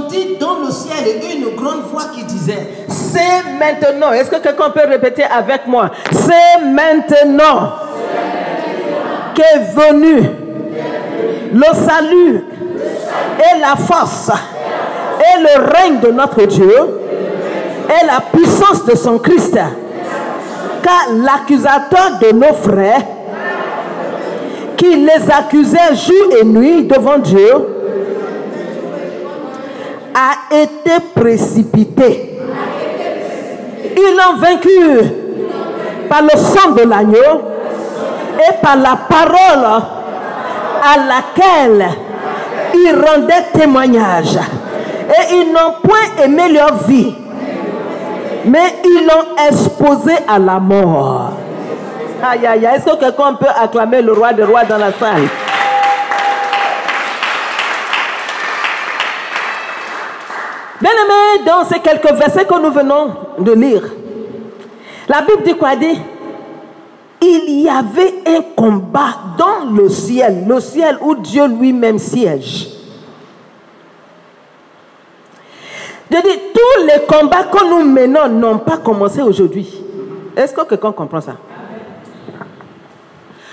j'entendis dans le ciel une grande voix qui disait, c'est maintenant. Est-ce que quelqu'un peut répéter avec moi? C'est maintenant qu'est venu le salut et la force et le règne de notre Dieu et la puissance de son Christ. Car l'accusateur de nos frères, qui les accusait jour et nuit devant Dieu, a été précipité. Ils l'ont vaincu par le sang de l'agneau et par la parole à laquelle ils rendaient témoignage. Et ils n'ont point aimé leur vie, mais ils l'ont exposé à la mort. Aïe, aïe, aïe. Est-ce que quelqu'un peut acclamer le roi des rois dans la salle? Bien-aimés, dans ces quelques versets que nous venons de lire, la Bible dit quoi? Dit, il y avait un combat dans le ciel où Dieu lui-même siège. Je dis, tous les combats que nous menons n'ont pas commencé aujourd'hui. Est-ce que quelqu'un comprend ça?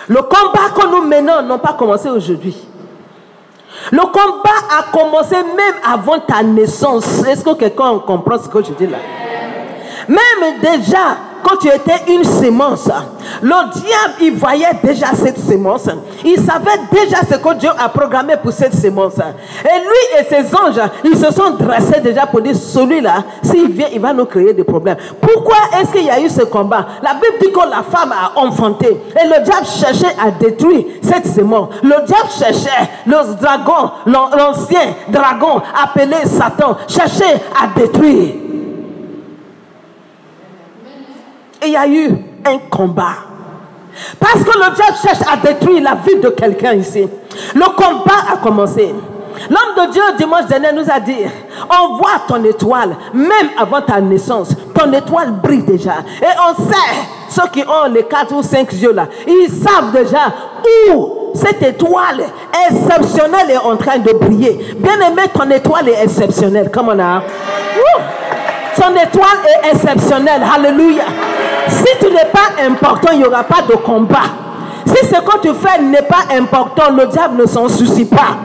Le combat que nous menons n'a pas commencé aujourd'hui. Le combat a commencé même avant ta naissance. Est-ce que quelqu'un comprend ce que je dis là? Même déjà, quand tu étais une sémence, le diable, il voyait déjà cette sémence. Il savait déjà ce que Dieu a programmé pour cette sémence. Et lui et ses anges, ils se sont dressés déjà pour dire, celui-là, s'il vient, il va nous créer des problèmes. Pourquoi est-ce qu'il y a eu ce combat? La Bible dit que la femme a enfanté. Et le diable cherchait à détruire cette sémence. Le diable cherchait, le dragon, l'ancien dragon appelé Satan, cherchait à détruire. Il y a eu un combat. Parce que le diable cherche à détruire la vie de quelqu'un ici. Le combat a commencé. L'homme de Dieu dimanche dernier nous a dit, on voit ton étoile, même avant ta naissance. Ton étoile brille déjà. Et on sait, ceux qui ont les 4 ou 5 yeux là, ils savent déjà où cette étoile exceptionnelle est en train de briller. Bien aimé, ton étoile est exceptionnelle. Comme on a. Son étoile est exceptionnelle. Alléluia. Si tu n'es pas important, il n'y aura pas de combat. Si ce que tu fais n'est pas important, le diable ne s'en soucie pas.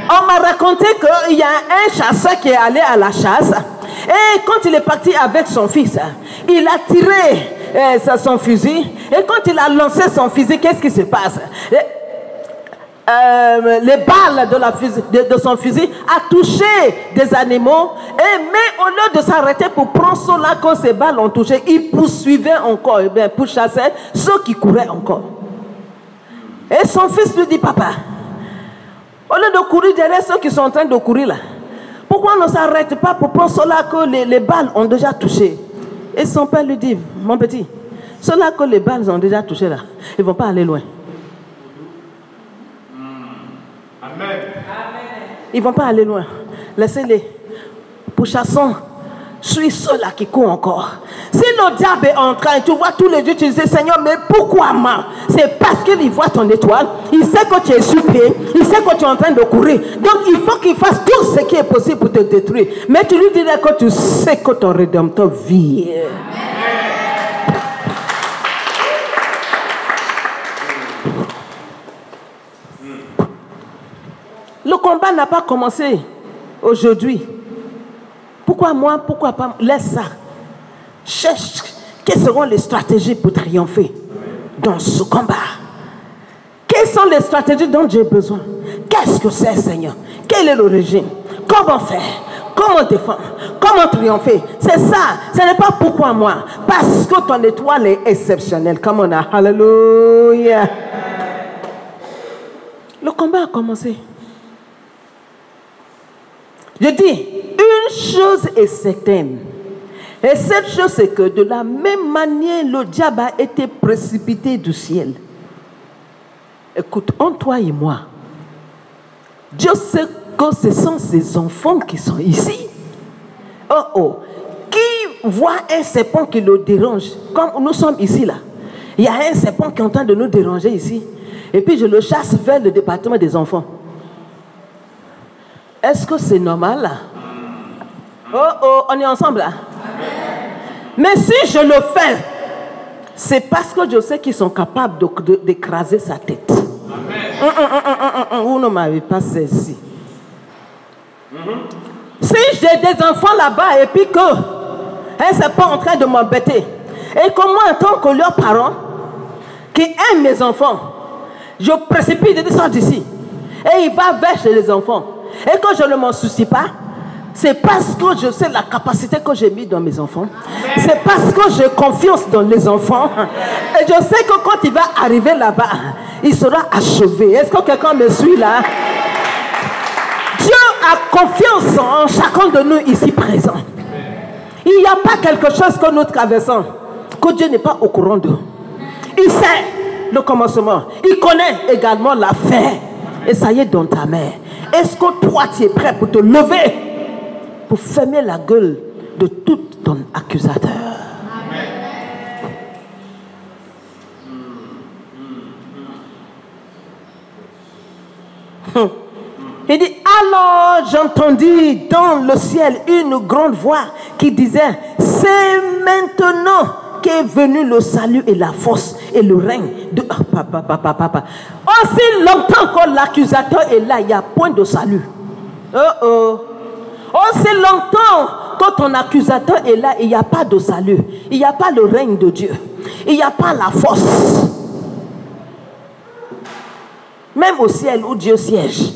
On m'a raconté qu'il y a un chasseur qui est allé à la chasse. Et quand il est parti avec son fils, il a tiré son fusil. Et quand il a lancé son fusil, qu'est-ce qui se passe? Les balles de son fusil a touché des animaux, mais au lieu de s'arrêter pour prendre cela quand ces balles ont touché, il poursuivait encore, pour chasser ceux qui couraient encore. Et son fils lui dit, papa, au lieu de courir derrière ceux qui sont en train de courir là, pourquoi on ne s'arrête pas pour prendre cela que les balles ont déjà touché? Et son père lui dit, mon petit, ceux-là que les balles ont déjà touché là, ils ne vont pas aller loin. Ils ne vont pas aller loin. Laissez-les. Pourchassons. Suis ceux-là qui courent encore. Si le diable est en train, tu vois tous les jours, tu dis, Seigneur, mais pourquoi moi? C'est parce qu'il voit ton étoile. Il sait que tu es sur pied. Il sait que tu es en train de courir. Donc, il faut qu'il fasse tout ce qui est possible pour te détruire. Mais tu lui dirais que tu sais que ton Rédempteur vit. Le combat n'a pas commencé aujourd'hui. Pourquoi moi? Pourquoi pas? Laisse ça. Cherche quelles seront les stratégies pour triompher dans ce combat. Quelles sont les stratégies dont j'ai besoin? Qu'est-ce que c'est, Seigneur? Quel est le régime? Comment faire? Comment défendre? Comment triompher? C'est ça. Ce n'est pas pourquoi moi. Parce que ton étoile est exceptionnelle. Comme on a. Alléluia. Le combat a commencé. Je dis, une chose est certaine. Et cette chose, c'est que de la même manière, le diable a été précipité du ciel. Écoute, entre toi et moi, Dieu sait que ce sont ses enfants qui sont ici. Qui voit un serpent qui le dérange, comme nous sommes ici là. Il y a un serpent qui est en train de nous déranger ici. Et puis je le chasse vers le département des enfants. Est-ce que c'est normal là? Oh oh, on est ensemble là. Mais si je le fais, c'est parce que je sais qu'ils sont capables d'écraser sa tête. Vous ne m'avez pas saisi. Si j'ai des enfants là-bas et puis que ne sont pas en train de m'embêter, et que moi en tant que leur parent qui aime mes enfants, je précipite de descendre d'ici et il va vers chez les enfants et que je ne m'en soucie pas, c'est parce que je sais la capacité que j'ai mis dans mes enfants. C'est parce que j'ai confiance dans les enfants. Et je sais que quand il va arriver là-bas, il sera achevé. Est-ce que quelqu'un me suit là? Dieu a confiance en chacun de nous ici présents. Il n'y a pas quelque chose que nous traversons que Dieu n'est pas au courant de. Il sait le commencement. Il connaît également la fin. Et ça y est dans ta main. Est-ce que toi tu es prêt pour te lever, pour fermer la gueule de tout ton accusateur? Il dit, alors j'entendis dans le ciel une grande voix qui disait, c'est maintenant qu'est venu le salut et la force et le règne de... Aussi longtemps que l'accusateur est là, il n'y a point de salut. Aussi longtemps que ton accusateur est là, il n'y a pas de salut. Il n'y a pas le règne de Dieu. Il n'y a pas la force. Même au ciel où Dieu siège.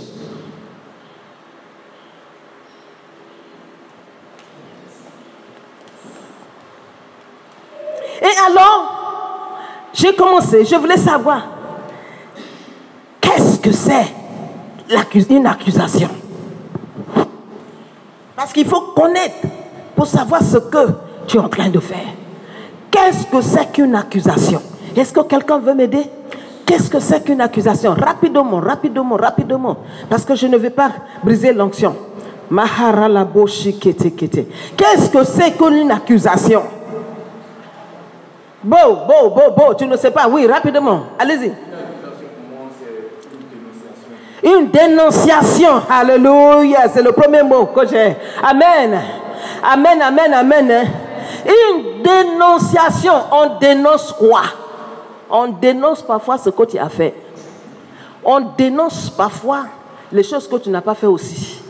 Et alors, j'ai commencé, je voulais savoir, qu'est-ce que c'est une accusation? Parce qu'il faut connaître pour savoir ce que tu es en train de faire. Qu'est-ce que c'est qu'une accusation? Est-ce que quelqu'un veut m'aider? Qu'est-ce que c'est qu'une accusation? Rapidement, rapidement, rapidement. Parce que je ne vais pas briser l'onction. Qu'est-ce que c'est qu'une accusation? Bon, tu ne sais pas. Oui, rapidement. Allez-y. Une dénonciation. Alléluia. C'est le premier mot que j'ai. Amen. Amen, amen, amen. Une dénonciation. On dénonce quoi? On dénonce parfois ce que tu as fait. On dénonce parfois les choses que tu n'as pas fait aussi.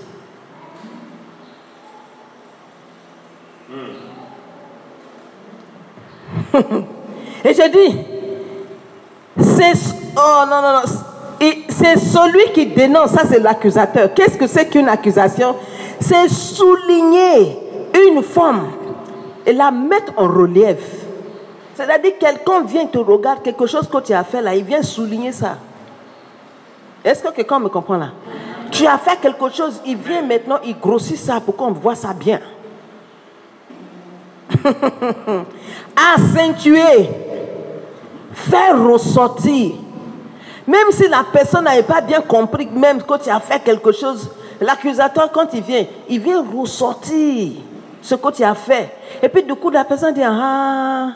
Et je dis, c'est celui qui dénonce, ça c'est l'accusateur. Qu'est-ce que c'est qu'une accusation? C'est souligner une forme et la mettre en relief. C'est-à-dire quelqu'un vient te regarder, quelque chose que tu as fait là, il vient souligner ça. Est-ce que quelqu'un me comprend là? Tu as fait quelque chose, il vient maintenant, il grossit ça pour qu'on voit ça bien. Accentuer, faire ressortir. Même si la personne n'avait pas bien compris, même quand tu as fait quelque chose, l'accusateur, quand il vient ressortir ce que tu as fait. Et puis du coup, la personne dit, ah,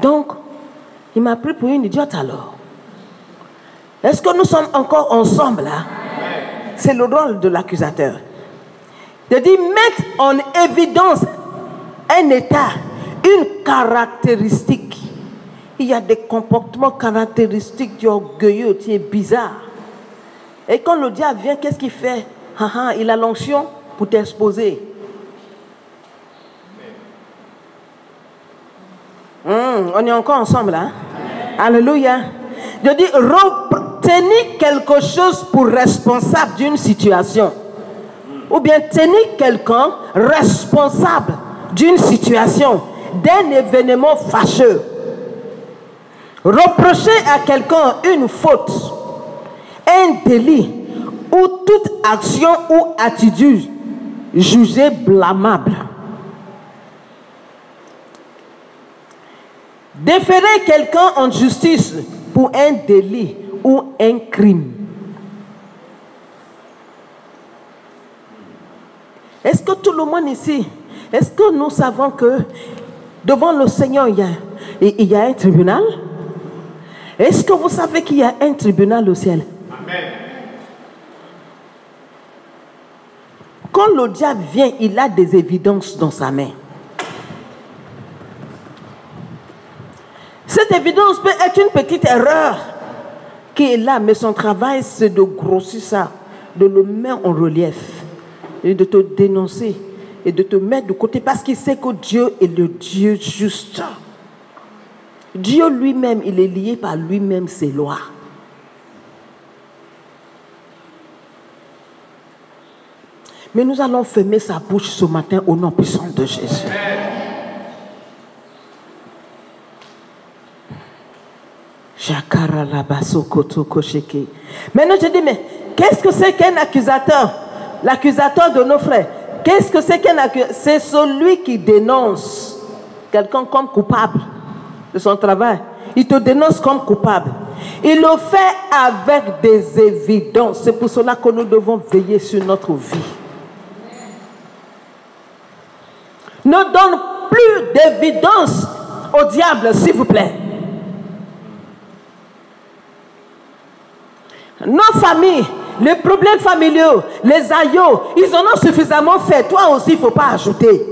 donc, il m'a pris pour une idiote alors. Est-ce que nous sommes encore ensemble là? C'est le rôle de l'accusateur. De dire, mettre en évidence un état, une caractéristique. Il y a des comportements caractéristiques, tu es orgueilleux, tu es bizarre. Et quand le diable vient, qu'est-ce qu'il fait? Il a l'onction pour t'exposer. On est encore ensemble là. Alléluia. Je dis, tenir quelque chose pour responsable d'une situation. Ou bien tenir quelqu'un responsable d'une situation, d'un événement fâcheux. Reprocher à quelqu'un une faute, un délit, ou toute action ou attitude jugée blâmable. Déférer quelqu'un en justice pour un délit ou un crime. Est-ce que tout le monde ici, est-ce que nous savons que devant le Seigneur, il y a un tribunal? Est-ce que vous savez qu'il y a un tribunal au ciel? Amen. Que quand le diable vient, il a des évidences dans sa main. Cette évidence peut être une petite erreur qui est là, mais son travail, c'est de grossir ça, de le mettre en relief et de te dénoncer et de te mettre de côté parce qu'il sait que Dieu est le Dieu juste. Dieu lui-même, il est lié par lui-même ses lois. Mais nous allons fermer sa bouche ce matin au nom puissant de Jésus. Maintenant je dis, mais qu'est-ce que c'est qu'un accusateur? L'accusateur de nos frères. Qu'est-ce que c'est qu'un accusateur? C'est celui qui dénonce quelqu'un comme coupable de son travail. Il te dénonce comme coupable. Il le fait avec des évidences. C'est pour cela que nous devons veiller sur notre vie. Ne donne plus d'évidence au diable, s'il vous plaît. Nos familles, les problèmes familiaux, les aïeux, ils en ont suffisamment fait. Toi aussi, il ne faut pas ajouter.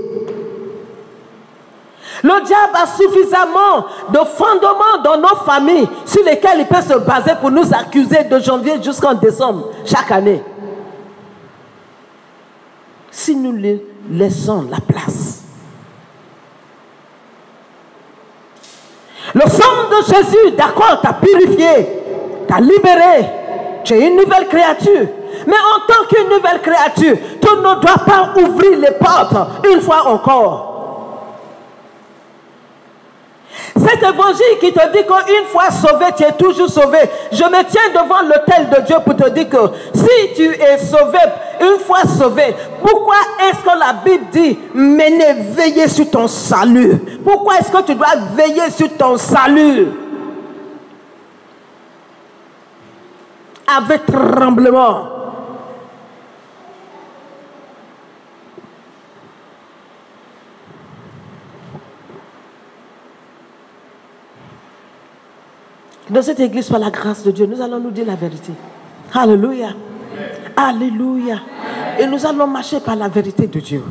Le diable a suffisamment de fondements dans nos familles sur lesquels il peut se baser pour nous accuser de janvier jusqu'en décembre, chaque année. Si nous lui laissons la place. Le sang de Jésus, d'accord, t'a purifié, t'a libéré. Tu es une nouvelle créature. Mais en tant qu'une nouvelle créature, tu ne dois pas ouvrir les portes une fois encore. Cet évangile qui te dit qu'une fois sauvé, tu es toujours sauvé. Je me tiens devant l'autel de Dieu pour te dire que si tu es sauvé, une fois sauvé, pourquoi est-ce que la Bible dit menez, veillez sur ton salut? Pourquoi est-ce que tu dois veiller sur ton salut? Avec tremblement. Dans cette église, par la grâce de Dieu, nous allons nous dire la vérité. Alléluia. Alléluia. Et nous allons marcher par la vérité de Dieu.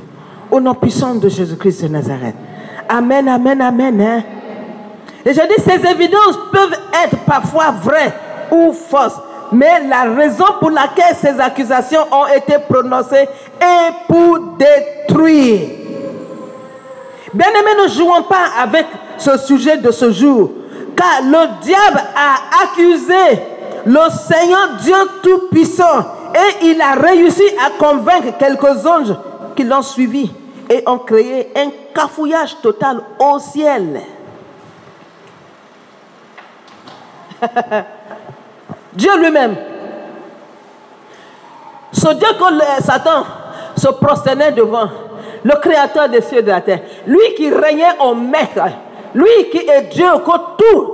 Au nom puissant de Jésus-Christ de Nazareth. Amen, amen, amen. Hein? Et je dis, ces évidences peuvent être parfois vraies ou fausses. Mais la raison pour laquelle ces accusations ont été prononcées est pour détruire. Bien-aimés, ne jouons pas avec ce sujet de ce jour. Car le diable a accusé le Seigneur Dieu Tout-Puissant et il a réussi à convaincre quelques anges qui l'ont suivi et ont créé un cafouillage total au ciel. Dieu lui-même. Ce Dieu que Satan se prosternait devant, le créateur des cieux et de la terre, lui qui régnait en maître, lui qui est Dieu, que tout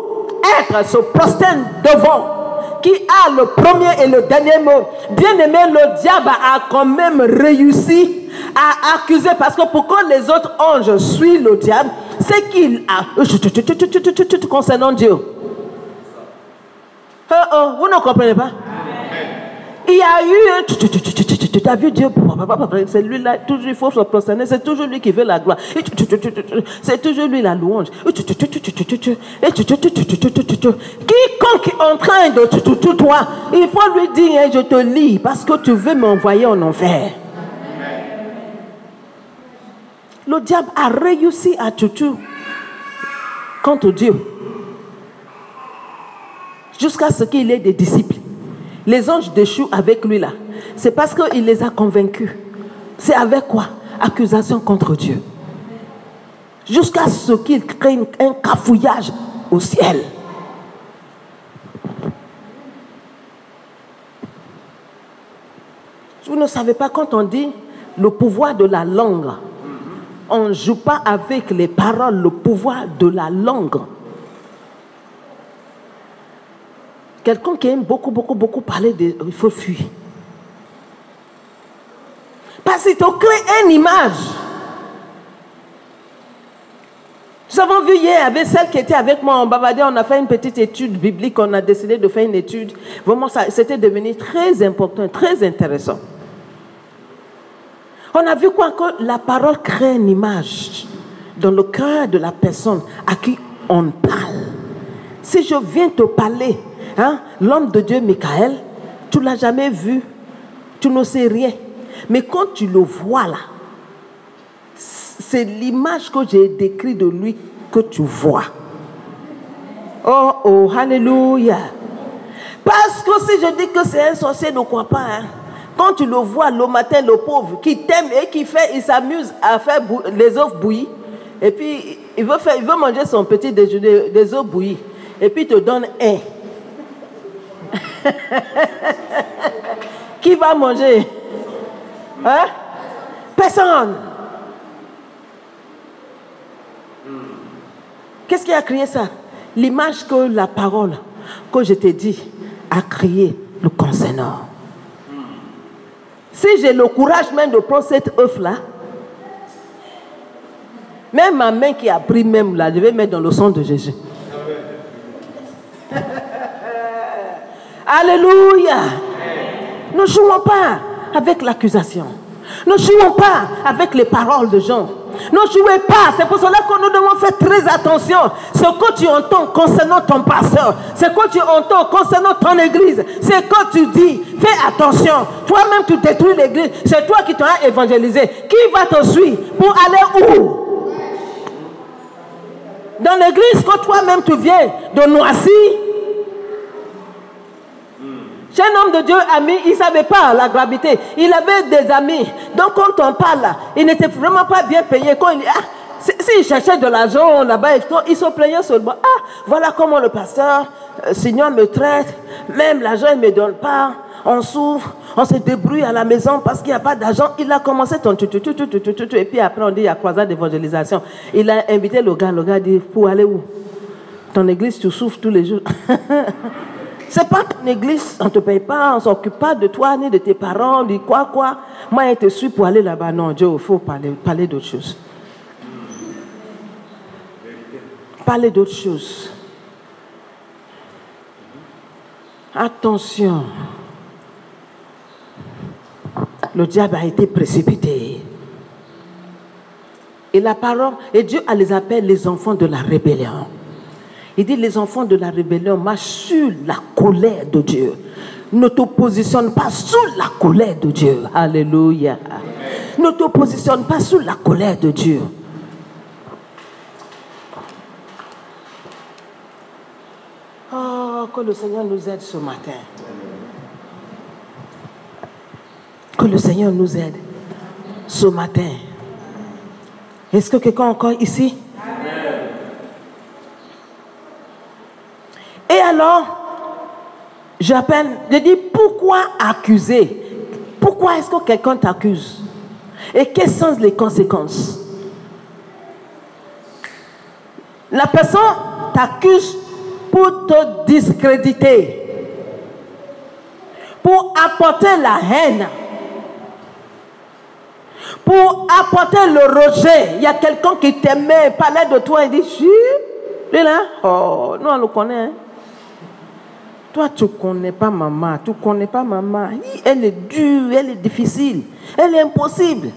être se prosterne devant, qui a le premier et le dernier mot. Bien aimé, le diable a quand même réussi à accuser, parce que pour que les autres anges suivent le diable, c'est qu'il a concernant Dieu. Vous ne comprenez pas? Il y a eu tu as vu Dieu, c'est lui là, toujours il faut se prosterner, c'est toujours lui qui veut la gloire, c'est toujours lui la louange. Quiconque est en train de toi, il faut lui dire, je te lis parce que tu veux m'envoyer en enfer. Le diable a réussi à contre Dieu, jusqu'à ce qu'il ait des disciples. Les anges déchus avec lui là, c'est parce qu'il les a convaincus. C'est avec quoi? Accusation contre Dieu. Jusqu'à ce qu'il crée un cafouillage au ciel. Vous ne savez pas, quand on dit le pouvoir de la langue, on ne joue pas avec les paroles, le pouvoir de la langue. Quelqu'un qui aime beaucoup parler, il faut fuir. Parce qu'il te crée une image. Nous avons vu hier avec celle qui était avec moi en Bavardé, on a fait une petite étude biblique, on a décidé de faire une étude. Vraiment, c'était devenu très important, très intéressant. On a vu quoi? Que la parole crée une image dans le cœur de la personne à qui on parle. Si je viens te parler, hein, l'homme de Dieu Michael, tu ne l'as jamais vu, tu ne sais rien. Mais quand tu le vois là, c'est l'image que j'ai décrite de lui que tu vois. Oh, oh, alléluia. Parce que si je dis que c'est un sorcier, ne crois pas. Hein. Quand tu le vois le matin, le pauvre, qui t'aime et qui fait, il s'amuse à faire les œufs bouillis. Et puis, il veut manger son petit déjeuner, des œufs bouillis. Et puis, il te donne un. Qui va manger? Hein? Personne. Qu'est-ce qui a créé ça? L'image que la parole que je t'ai dit a créé le concernant. Si j'ai le courage même de prendre cet œuf-là, même ma main qui a pris même là, je vais mettre dans le sang de Jésus. Alléluia. Ne jouons pas avec l'accusation. Ne jouons pas avec les paroles de gens. Ne jouez pas. C'est pour cela que nous devons faire très attention. Ce que tu entends concernant ton pasteur, ce que tu entends concernant ton église, ce que tu dis, fais attention. Toi-même, tu détruis l'église. C'est toi qui t'as évangélisé. Qui va te suivre pour aller où? Dans l'église que toi-même tu viens de Noisy. J'ai un homme de Dieu ami, il ne savait pas la gravité. Il avait des amis. Donc quand on parle là, il n'était vraiment pas bien payé. Quand il s'il cherchait de l'argent là-bas, ils se plaignaient seulement. Ah, voilà comment le pasteur, Seigneur me traite. Même l'argent, il ne me donne pas. On souffre, on se débrouille à la maison parce qu'il n'y a pas d'argent. Il a commencé ton et puis après on dit il y a croisade d'évangélisation. Il a invité le gars dit pour aller où? Ton église, tu souffres tous les jours. C'est pas ton église, on ne te paye pas, on ne s'occupe pas de toi ni de tes parents, ni quoi. Moi, je te suis pour aller là-bas. Non, Dieu, il faut parler d'autre chose. Parler d'autre chose. Attention. Le diable a été précipité. Et la parole, et Dieu les appelle les enfants de la rébellion. Il dit les enfants de la rébellion marchent sur la colère de Dieu. Ne te positionne pas sous la colère de Dieu. Alléluia. Ne te positionne pas sous la colère de Dieu. Oh, que le Seigneur nous aide ce matin. Que le Seigneur nous aide ce matin. Est-ce que quelqu'un encore ici? Et alors, je dis, pourquoi accuser? Pourquoi est-ce que quelqu'un t'accuse? Et quelles sont les conséquences? La personne t'accuse pour te discréditer, pour apporter la haine, pour apporter le rejet. Il y a quelqu'un qui t'aimait, parlait de toi et dit, lui là, oh, nous on le connaît, hein? Toi, tu ne connais pas maman. Tu ne connais pas maman. Elle est dure, elle est difficile. Elle est impossible.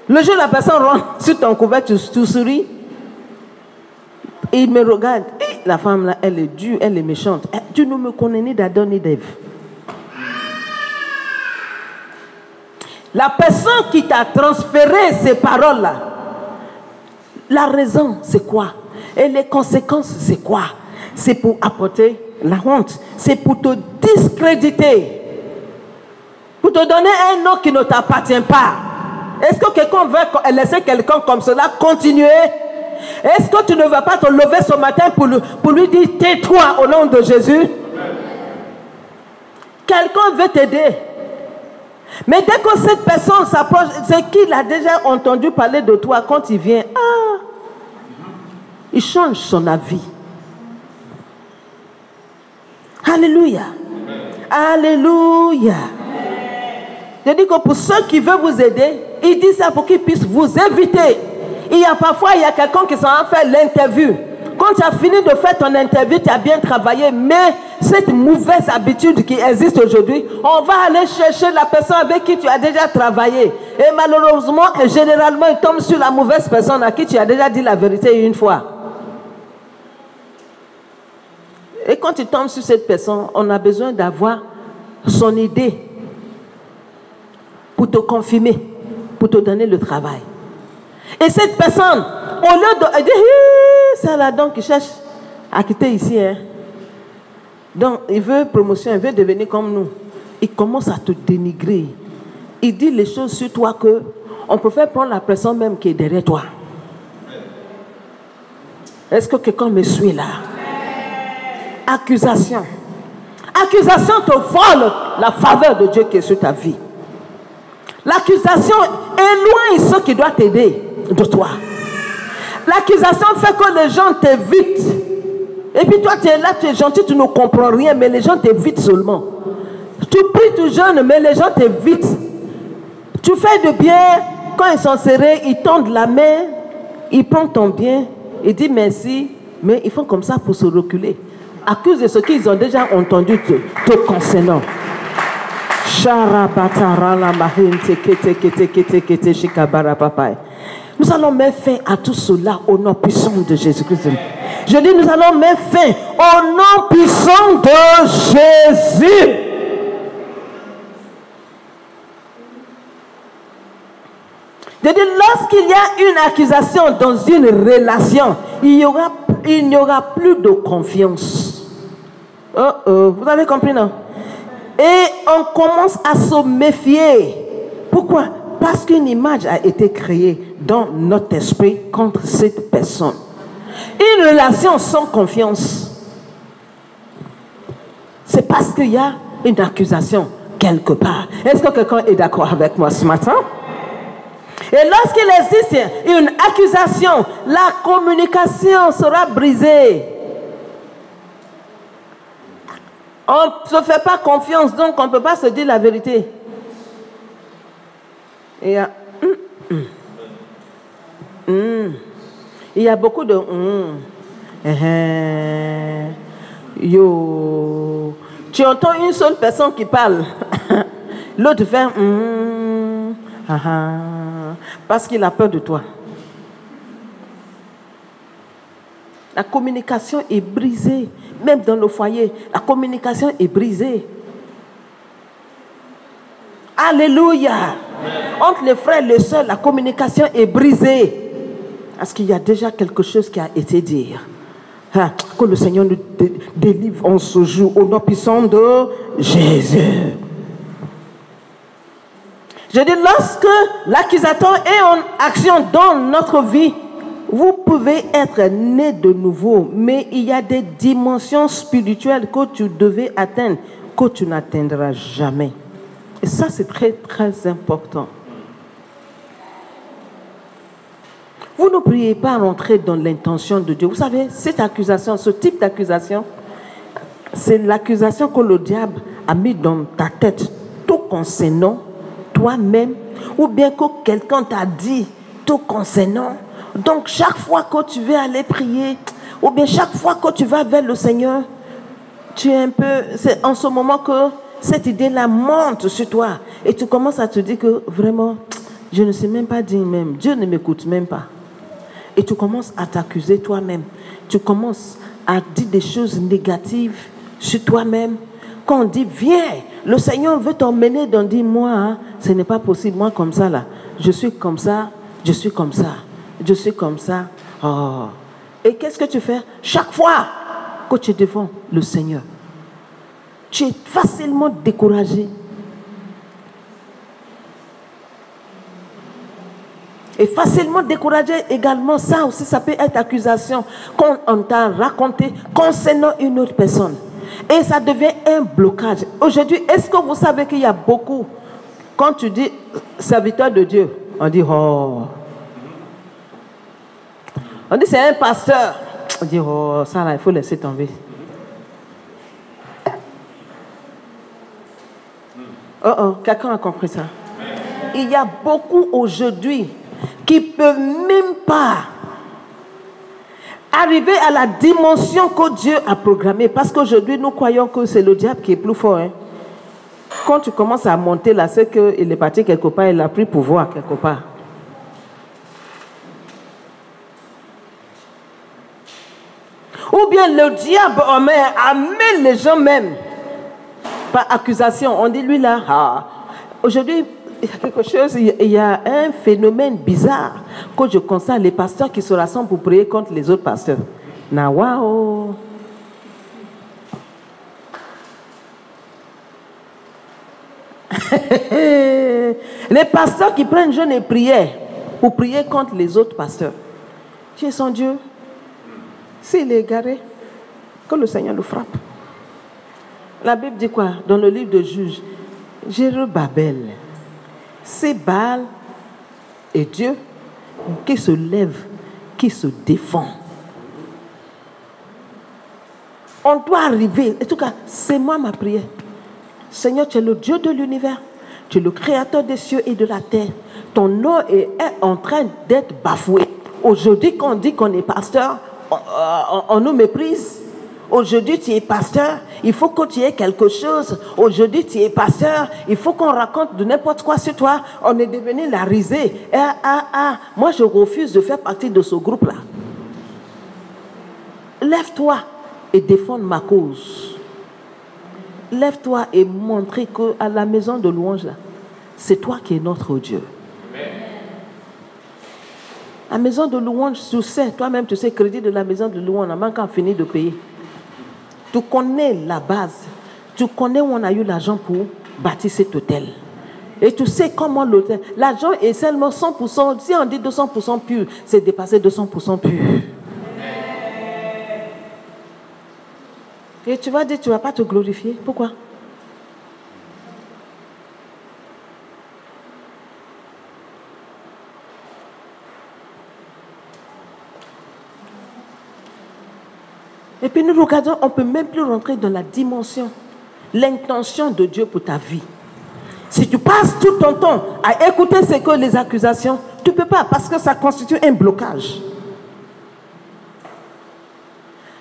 Le jour où la personne rentre sur ton couvert, tu souris. Et il me regarde. Et la femme là, elle est dure, elle est méchante. Tu ne me connais ni d'Adam ni d'Ève. La personne qui t'a transféré ces paroles-là, la raison, c'est quoi? Et les conséquences, c'est quoi? C'est pour apporter la honte. C'est pour te discréditer. Pour te donner un nom qui ne t'appartient pas. Est-ce que quelqu'un veut laisser quelqu'un comme cela continuer? Est-ce que tu ne vas pas te lever ce matin pour lui dire tais-toi au nom de Jésus? Quelqu'un veut t'aider. Mais dès que cette personne s'approche, c'est qu'il a déjà entendu parler de toi quand il vient. Ah, il change son avis. Alléluia. Alléluia. Je dis que pour ceux qui veulent vous aider, il dit ça pour qu'ils puissent vous éviter. Il y a quelqu'un qui s'en a fait l'interview. Quand tu as fini de faire ton interview, tu as bien travaillé, mais cette mauvaise habitude qui existe aujourd'hui, on va aller chercher la personne avec qui tu as déjà travaillé. Et malheureusement, généralement, il tombe sur la mauvaise personne à qui tu as déjà dit la vérité une fois. Et quand tu tombes sur cette personne, on a besoin d'avoir son idée pour te confirmer, pour te donner le travail. Et cette personne, au lieu de dire, c'est là donc qui cherche à quitter ici, hein. Donc, il veut promotion, il veut devenir comme nous. Il commence à te dénigrer. Il dit les choses sur toi que on préfère prendre la personne même qui est derrière toi. Est-ce que quelqu'un me suit là? Accusation. Accusation te vole la faveur de Dieu qui est sur ta vie. L'accusation éloigne ceux qui doivent t'aider de toi. L'accusation fait que les gens t'évitent. Et puis toi, tu es là, tu es gentil, tu ne comprends rien, mais les gens t'évitent seulement. Tu pries, tu jeûnes, mais les gens t'évitent. Tu fais de bien, quand ils sont serrés, ils tendent la main, ils prennent ton bien, ils disent merci, mais ils font comme ça pour se reculer. À cause de ce qu'ils ont déjà entendu te concernant. Nous allons mettre fin à tout cela au nom puissant de Jésus-Christ. Je dis, nous allons mettre fin au nom puissant de Jésus. Je dis, lorsqu'il y a une accusation dans une relation, il n'y aura plus de confiance. Vous avez compris, non? Et on commence à se méfier. Pourquoi? Parce qu'une image a été créée dans notre esprit contre cette personne. Une relation sans confiance, c'est parce qu'il y a une accusation quelque part. Est-ce que quelqu'un est d'accord avec moi ce matin? Et lorsqu'il existe une accusation, la communication sera brisée. On ne se fait pas confiance, donc on ne peut pas se dire la vérité. Il y a beaucoup de yo. Tu entends une seule personne qui parle. L'autre fait parce qu'il a peur de toi. La communication est brisée. Même dans le foyer, la communication est brisée. Alléluia. Entre les frères et les sœurs, la communication est brisée. Parce qu'il y a déjà quelque chose qui a été dit. Que le Seigneur nous délivre en ce jour au nom puissant de Jésus. Je dis, lorsque l'accusateur est en action dans notre vie, vous pouvez être né de nouveau, mais il y a des dimensions spirituelles que tu devais atteindre, que tu n'atteindras jamais. Et ça, c'est très, très important. Vous ne priez pas rentrer dans l'intention de Dieu. Vous savez, cette accusation, ce type d'accusation, c'est l'accusation que le diable a mis dans ta tête, tout concernant toi-même, ou bien que quelqu'un t'a dit tout concernant. Donc, chaque fois que tu veux aller prier, ou bien chaque fois que tu vas vers le Seigneur, tu es un peu... C'est en ce moment que cette idée-là monte sur toi. Et tu commences à te dire que vraiment, je ne sais même pas dire même. Dieu ne m'écoute même pas. Et tu commences à t'accuser toi-même. Tu commences à dire des choses négatives sur toi-même. Quand on dit, viens, le Seigneur veut t'emmener dans dire, moi, hein, ce n'est pas possible, moi comme ça là. Je suis comme ça, je suis comme ça. Je suis comme ça. Oh. Et qu'est-ce que tu fais? Chaque fois que tu es devant le Seigneur, tu es facilement découragé. Et facilement découragé également, ça aussi, ça peut être accusation quand on t'a raconté concernant une autre personne. Et ça devient un blocage. Aujourd'hui, est-ce que vous savez qu'il y a beaucoup, quand tu dis serviteur de Dieu, on dit oh. On dit c'est un pasteur. On dit oh, ça là, il faut laisser tomber. Quelqu'un a compris ça? Il y a beaucoup aujourd'hui qui ne peuvent même pas arriver à la dimension que Dieu a programmée. Parce qu'aujourd'hui, nous croyons que c'est le diable qui est plus fort. Hein. Quand tu commences à monter là, c'est qu'il est parti quelque part, il a pris pouvoir quelque part. Ou bien le diable amène les gens même par accusation. On dit lui là, aujourd'hui, il y a quelque chose, il y a un phénomène bizarre que je constate, les pasteurs qui se rassemblent pour prier contre les autres pasteurs. Na waouh. Les pasteurs qui prennent jeûne et prière pour prier contre les autres pasteurs. Tu es son Dieu. S'il est égaré, que le Seigneur le frappe. La Bible dit quoi? Dans le livre de Juges, Jérubabel, c'est Baal et Dieu qui se lève, qui se défend. On doit arriver. En tout cas, c'est moi ma prière. Seigneur, tu es le Dieu de l'univers. Tu es le créateur des cieux et de la terre. Ton nom est en train d'être bafoué. Aujourd'hui, quand on dit qu'on est pasteur, on nous méprise. Aujourd'hui, tu es pasteur, il faut que tu aies quelque chose. Aujourd'hui, tu es pasteur, il faut qu'on raconte de n'importe quoi sur toi. On est devenu la risée. Moi, je refuse de faire partie de ce groupe-là. Lève-toi et défends ma cause. Lève-toi et montre qu'à la maison de louange, là, c'est toi qui es notre Dieu. La maison de louange, tu sais, toi-même, tu sais, crédit de la maison de louange, on n'a même qu'à finir de payer. Tu connais la base. Tu connais où on a eu l'argent pour bâtir cet hôtel. Et tu sais comment l'hôtel... L'argent est seulement 100%. Si on dit 200% pur, c'est dépasser 200% pur. Et tu vas dire, tu ne vas pas te glorifier. Pourquoi? Et puis nous regardons, on ne peut même plus rentrer dans la dimension, l'intention de Dieu pour ta vie. Si tu passes tout ton temps à écouter ce que les accusations, tu ne peux pas parce que ça constitue un blocage.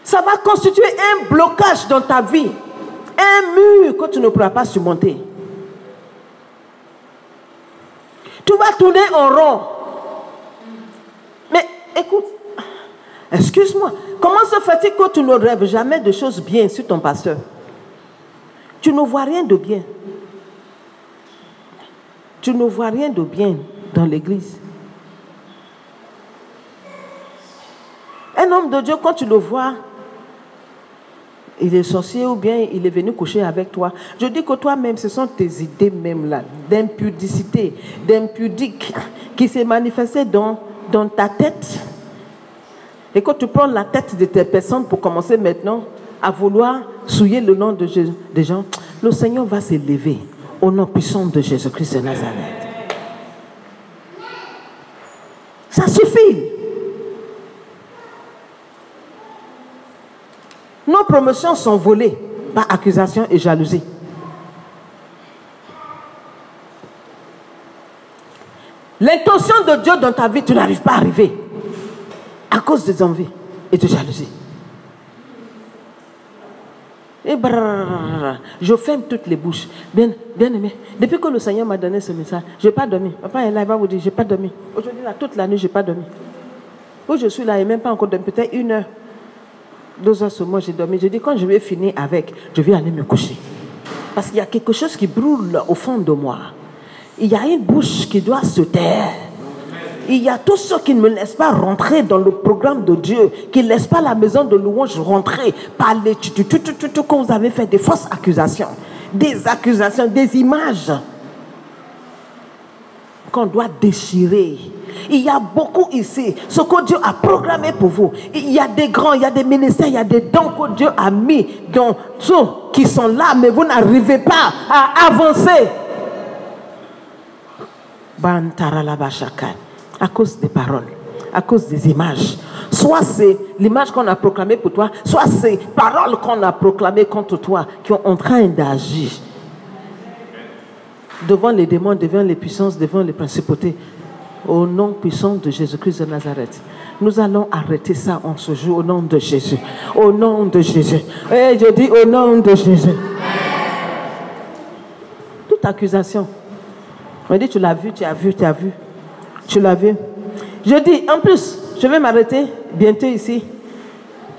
Ça va constituer un blocage dans ta vie, un mur que tu ne pourras pas surmonter. Tu vas tourner en rond. Mais écoute, excuse-moi, comment se fait-il que tu ne rêves jamais de choses bien sur ton pasteur? Tu ne vois rien de bien. Tu ne vois rien de bien dans l'église. Un homme de Dieu, quand tu le vois, il est sorcier ou bien il est venu coucher avec toi. Je dis que toi-même, ce sont tes idées même là, d'impudicité, d'impudique, qui s'est manifestée dans ta tête. Et quand tu prends la tête de tes personnes pour commencer maintenant à vouloir souiller le nom de Jésus, des gens, le Seigneur va s'élever au nom puissant de Jésus-Christ de Nazareth. Ça suffit. Nos promotions sont volées par accusation et jalousie. L'intention de Dieu dans ta vie, tu n'arrives pas à arriver à cause des envies et de jalousie. Et je ferme toutes les bouches. Bien aimé, depuis que le Seigneur m'a donné ce message, je n'ai pas dormi. Papa est là, il va vous dire, je n'ai pas dormi. Aujourd'hui, là, toute la nuit, je n'ai pas dormi. Où je suis là, et même pas encore dormi, peut-être 1 heure. 2 heures seulement, j'ai dormi. Je dis, quand je vais finir avec, je vais aller me coucher. Parce qu'il y a quelque chose qui brûle au fond de moi. Il y a une bouche qui doit se taire. Il y a tous ceux qui ne me laissent pas rentrer dans le programme de Dieu, qui ne laissent pas la maison de louange rentrer par les que vous avez fait, des fausses accusations, des images qu'on doit déchirer. Il y a beaucoup ici, ce que Dieu a programmé pour vous. Il y a des grands, il y a des ministères, il y a des dons que Dieu a mis dans ceux qui sont là, mais vous n'arrivez pas à avancer. À cause des paroles, à cause des images. Soit c'est l'image qu'on a proclamée pour toi, soit c'est paroles qu'on a proclamées contre toi qui sont en train d'agir devant les démons, devant les puissances, devant les principautés. Au nom puissant de Jésus-Christ de Nazareth. Nous allons arrêter ça en ce jour au nom de Jésus. Au nom de Jésus. Et je dis au nom de Jésus. Toute accusation. On dit tu l'as vu, tu as vu, tu as vu. Tu l'as vu. Je dis, en plus, je vais m'arrêter bientôt ici.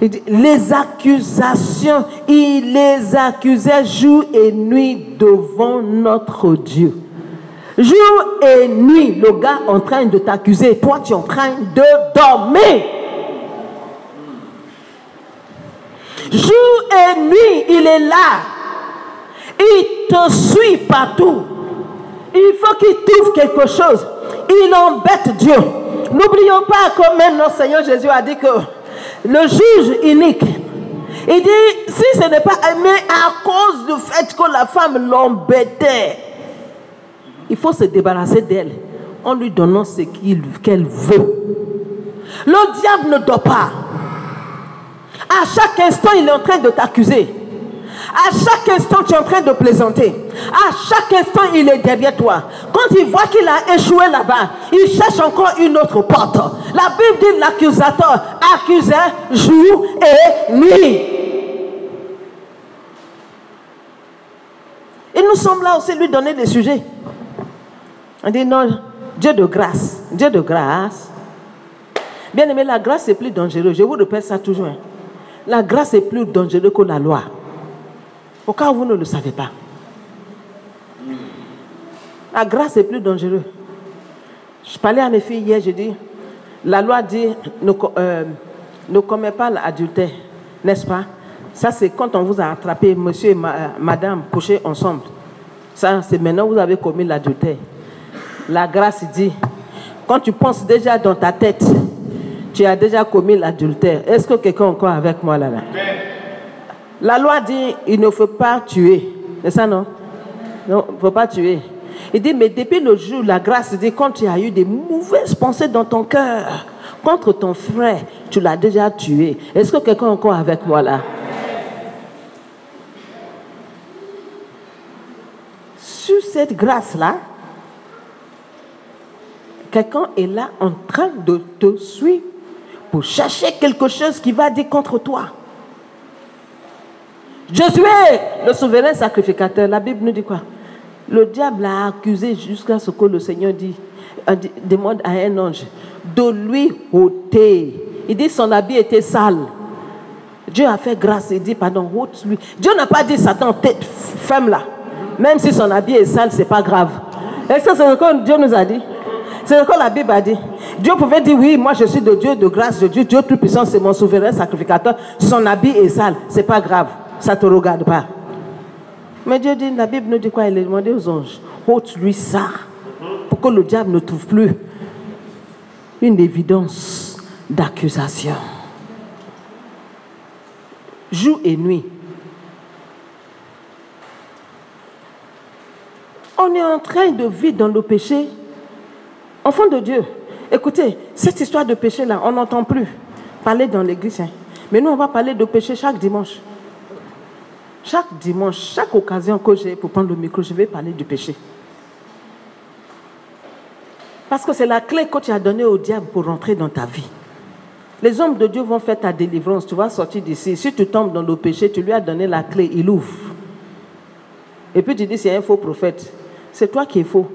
Il dit, les accusations, il les accusait jour et nuit devant notre Dieu. Jour et nuit, le gars est en train de t'accuser. Toi, tu es en train de dormir. Jour et nuit, il est là. Il te suit partout. Il faut qu'il trouve quelque chose. Il embête Dieu. N'oublions pas que même notre Seigneur Jésus a dit que le juge unique, il dit, si ce n'est pas aimé à cause du fait que la femme l'embêtait, il faut se débarrasser d'elle en lui donnant ce qu'elle veut. Le diable ne dort pas. À chaque instant, il est en train de t'accuser. À chaque instant, tu es en train de plaisanter. À chaque instant, il est derrière toi. Quand il voit qu'il a échoué là-bas, il cherche encore une autre porte. La Bible dit l'accusateur accusait jour et nuit. Et nous sommes là aussi lui donner des sujets. On dit non, Dieu de grâce. Dieu de grâce. Bien aimé, la grâce est plus dangereuse. Je vous répète ça toujours. La grâce est plus dangereuse que la loi. Au cas où vous ne le savez pas. La grâce est plus dangereuse. Je parlais à mes filles hier, je dis, la loi dit, ne commets pas l'adultère, n'est-ce pas? Ça, c'est quand on vous a attrapé, monsieur et madame, couchés ensemble. Ça, c'est maintenant que vous avez commis l'adultère. La grâce dit, quand tu penses déjà dans ta tête, tu as déjà commis l'adultère. Est-ce que quelqu'un est encore avec moi là? La loi dit, il ne faut pas tuer. C'est ça, non? Non, il ne faut pas tuer. Il dit, mais depuis le jour, la grâce dit, quand tu as eu des mauvaises pensées dans ton cœur contre ton frère, tu l'as déjà tué. Est-ce que quelqu'un est encore avec moi là? Sur cette grâce-là, quelqu'un est là en train de te suivre pour chercher quelque chose qui va dire contre toi. Josué, le souverain sacrificateur, la Bible nous dit quoi? Le diable l'a accusé jusqu'à ce que le Seigneur demande à un ange de lui ôter. Il dit son habit était sale. Dieu a fait grâce, il dit pardon, ôte-lui. Dieu n'a pas dit Satan, ferme-la. Même si son habit est sale, c'est pas grave. Est-ce que c'est ce que Dieu nous a dit? C'est ce que la Bible a dit. Dieu pouvait dire oui, moi je suis de Dieu, de grâce de Dieu, Dieu tout-puissant, c'est mon souverain sacrificateur. Son habit est sale, c'est pas grave. Ça ne te regarde pas. Mais Dieu dit, la Bible nous dit quoi? Il a demandé aux anges, ôte-lui ça, pour que le diable ne trouve plus une évidence d'accusation. Jour et nuit. On est en train de vivre dans le péché. Enfant de Dieu, écoutez, cette histoire de péché-là, on n'entend plus parler dans l'église. Mais nous, on va parler de péché chaque dimanche. Chaque dimanche, chaque occasion que j'ai pour prendre le micro, je vais parler du péché. Parce que c'est la clé que tu as donnée au diable pour rentrer dans ta vie. Les hommes de Dieu vont faire ta délivrance, tu vas sortir d'ici. Si tu tombes dans le péché, tu lui as donné la clé, il ouvre. Et puis tu dis, c'est un faux prophète. C'est toi qui es faux.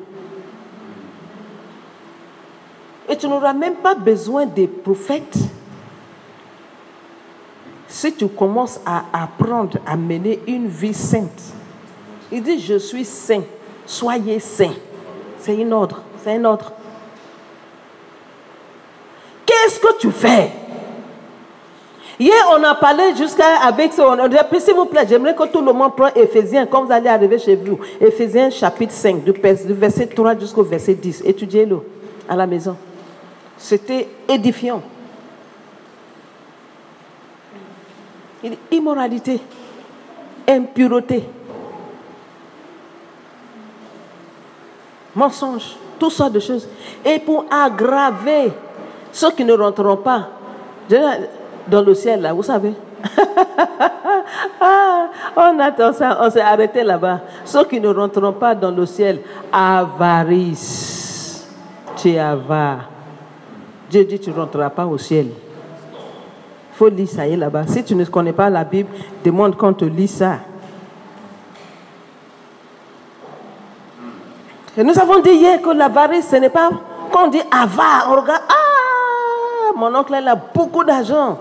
Et tu n'auras même pas besoin des prophètes. Si tu commences à apprendre à mener une vie sainte, il dit, je suis saint, soyez saints. C'est un ordre, c'est un ordre. Qu'est-ce que tu fais? Hier, on a parlé jusqu'à avec ça. On a dit, s'il vous plaît, j'aimerais que tout le monde prenne Éphésiens, comme vous allez arriver chez vous. Éphésiens chapitre 5, du verset 3 jusqu'au verset 10. Étudiez-le à la maison. C'était édifiant. Immoralité, impureté, mensonge, toutes sortes de choses. Et pour aggraver ceux qui ne rentreront pas dans le ciel, là, vous savez. On attend ça, on s'est arrêté là-bas. Ceux qui ne rentreront pas dans le ciel, avarice. Tu es avare. Dieu dit, tu ne rentreras pas au ciel. Il faut lire ça là-bas. Si tu ne connais pas la Bible, demande qu'on te lise ça. Et nous avons dit hier que l'avarice, ce n'est pas quand on dit avare, on regarde, mon oncle il a beaucoup d'argent,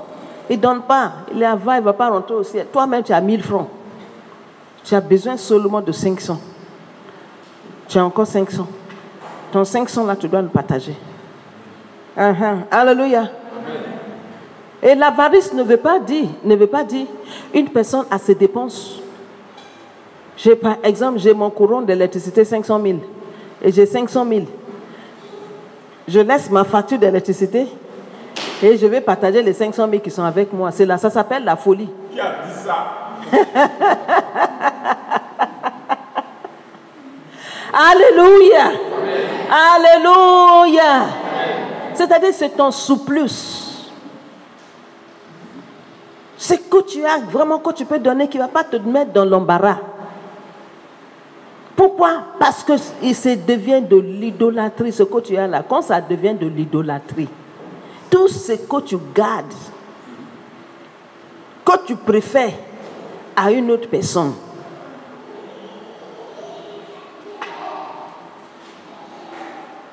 il ne donne pas, il est avare, il ne va pas rentrer au ciel. Toi-même, tu as 1000 francs. Tu as besoin seulement de 500. Tu as encore 500. Ton 500 là, tu dois le partager. Alléluia. Et l'avarice ne veut pas dire une personne a ses dépenses. Par exemple, j'ai mon courant d'électricité 500 000 et j'ai 500 000. Je laisse ma facture d'électricité et je vais partager les 500 000 qui sont avec moi. C'est là, ça s'appelle la folie. Qui a dit ça? Alléluia. Alléluia. C'est-à-dire c'est ton surplus. C'est que tu as vraiment que tu peux donner qui ne va pas te mettre dans l'embarras. Pourquoi? Parce que ça devient de l'idolâtrie, ce que tu as là. Quand ça devient de l'idolâtrie, tout ce que tu gardes, que tu préfères à une autre personne,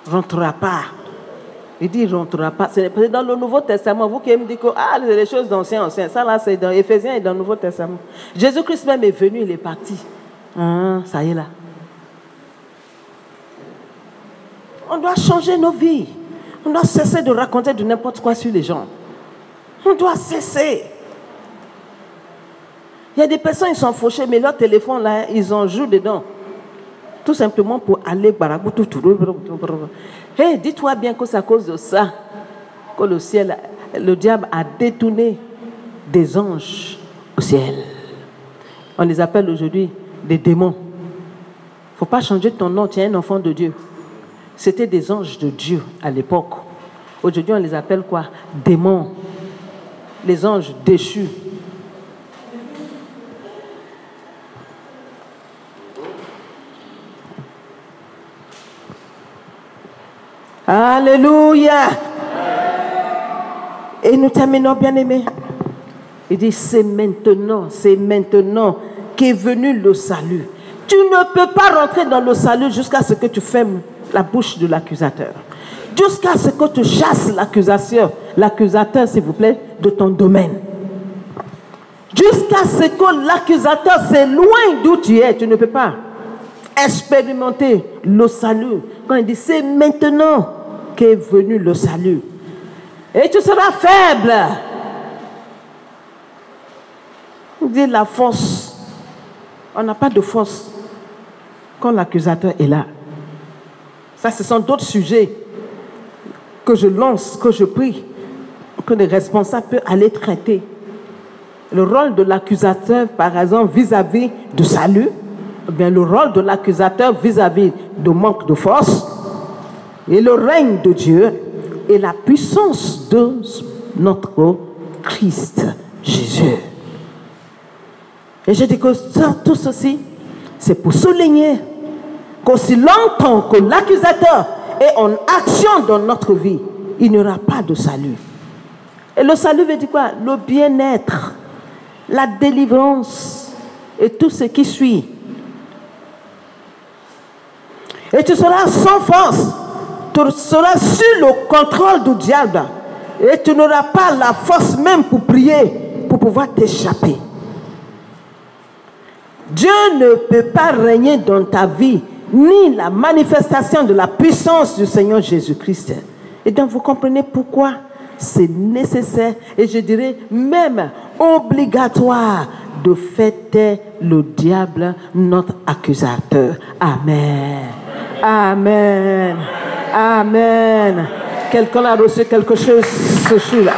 ne rentrera pas. Il dit, il ne rentrera pas. C'est dans le Nouveau Testament. Vous qui me dites que c'est les choses d'ancien. Ça là, c'est dans Éphésiens et dans le Nouveau Testament. Jésus-Christ même est venu, il est parti. Ça y est là. On doit changer nos vies. On doit cesser de raconter de n'importe quoi sur les gens. On doit cesser. Il y a des personnes, ils sont fauchés, mais leur téléphone, là, ils en jouent dedans. Tout simplement pour aller barabou. Hey, dis-toi bien que c'est à cause de ça que le ciel, le diable a détourné des anges au ciel. On les appelle aujourd'hui des démons. Il ne faut pas changer ton nom, tu es un enfant de Dieu. C'était des anges de Dieu à l'époque. Aujourd'hui, on les appelle quoi? Démons. Les anges déchus. Alléluia. Et nous terminons, bien-aimés. Il dit, c'est maintenant qu'est venu le salut. Tu ne peux pas rentrer dans le salut jusqu'à ce que tu fermes la bouche de l'accusateur. Jusqu'à ce que tu chasses l'accusateur, s'il vous plaît, de ton domaine. Jusqu'à ce que l'accusateur s'éloigne d'où tu es, tu ne peux pas expérimenter le salut. Quand il dit, c'est maintenant qu'est venu le salut. Et tu seras faible. Il dit la force. On n'a pas de force quand l'accusateur est là. Ça, ce sont d'autres sujets que je lance, que je prie, que les responsables peuvent aller traiter. Le rôle de l'accusateur, par exemple, vis-à-vis du salut, ou bien le rôle de l'accusateur vis-à-vis du manque de force, et le règne de Dieu, et la puissance de notre Christ Jésus. Et je dis que tout ceci, c'est pour souligner qu'aussi longtemps que l'accusateur est en action dans notre vie, il n'y aura pas de salut. Et le salut veut dire quoi? Le bien-être, la délivrance et tout ce qui suit. Et tu seras sans force, tu seras sur le contrôle du diable et tu n'auras pas la force même pour prier, pour pouvoir t'échapper. Dieu ne peut pas régner dans ta vie, ni la manifestation de la puissance du Seigneur Jésus-Christ. Et donc vous comprenez pourquoi c'est nécessaire, et je dirais même obligatoire, de fêter le diable, notre accusateur. Amen. Amen. Amen. Quelqu'un a reçu quelque chose ce jour-là.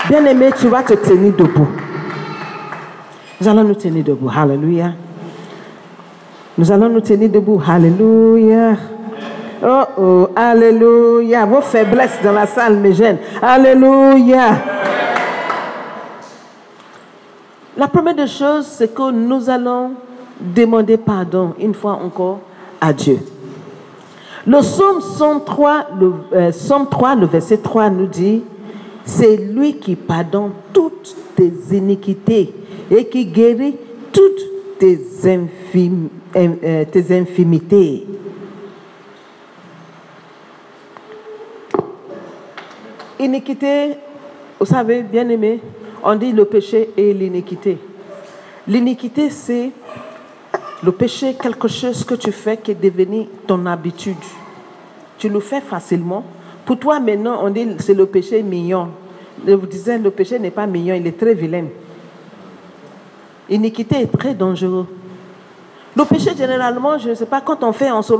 Bien-aimé, tu vas te tenir debout. Nous allons nous tenir debout. Alléluia. Nous allons nous tenir debout. Alléluia. Oh, oh, alléluia. Vos faiblesses dans la salle me gênent. Alléluia. La première des choses, c'est que nous allons demander pardon une fois encore à Dieu. Le psaume 103, psaume 3, le verset 3 nous dit, c'est lui qui pardonne toutes tes iniquités et qui guérit toutes tes infimités. Iniquité, vous savez, bien aimé, on dit le péché et l'iniquité. L'iniquité, c'est le péché, quelque chose que tu fais qui est devenu ton habitude. Tu le fais facilement. Pour toi, maintenant, on dit c'est le péché mignon. Je vous disais, le péché n'est pas mignon, il est très vilain. Iniquité est très dangereux. Le péché, généralement, je ne sais pas, quand on fait, on se